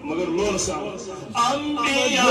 मगर लोन सा अंबिया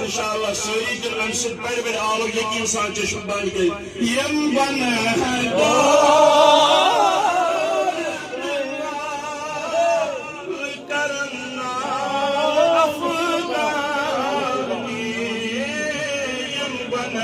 इंशाअल्लाह सारी दिल अमस बड़े बड़े आलो यकीन सान चश्म बन गई यम बन करना अफगानी यम बन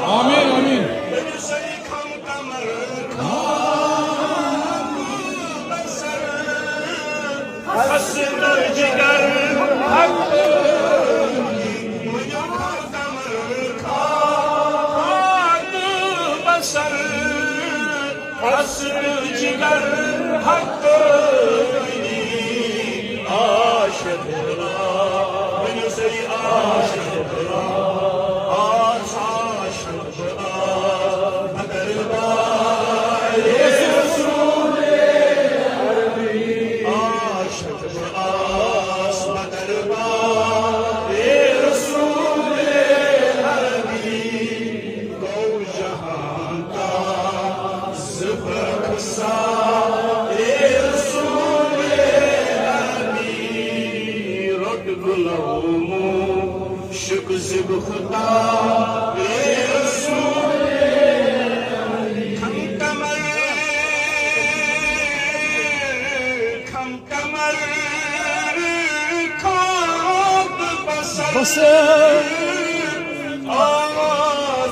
आमीन आमीन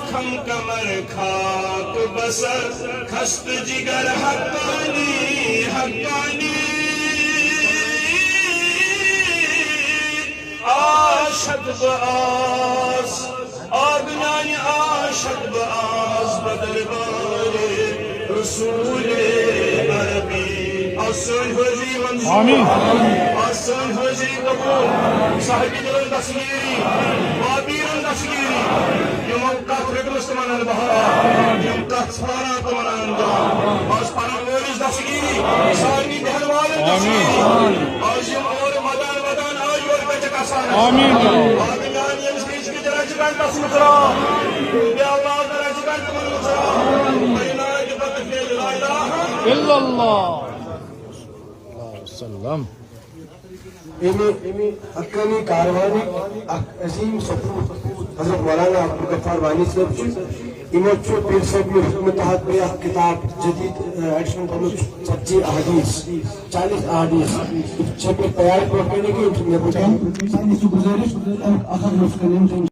खम कमर खाक बसर खस्त जिगर हक्कानी हक्कानी आशत बास आगनान आशत बास बदरबारे रसूल अरबी आसन हजी मंजूर आमीन आसन हजी कबूल साहिबी दिल दस्तगीरी बाबीर दस्तगीरी यमन का फ्रेगमस मनन बहा यम का छाना को मनन जा आज पाना वोलिस दस्तगीरी सानी बहनवाल दस्तगीरी आज यम और मदान मदान आज और बचका साना आमीन आगनान यम स्पीच की जराजगान तस्मुतरा या अल्लाह जराजगान तस्मुतरा बैना जबत के ला इलाहा इल्लल्लाह सल्लम हक्कानी कारवानी अजीम सपूत हजरत मौलाना अब्दुल गफ्फार वानी साहब इमो पीर साहब ने हुक्म तहत में किताब जदीद एडिशन को 40 अहादीस 40 अहादीस छपे तैयार करने की मैं बताऊं सारी गुजारिश और आखिर में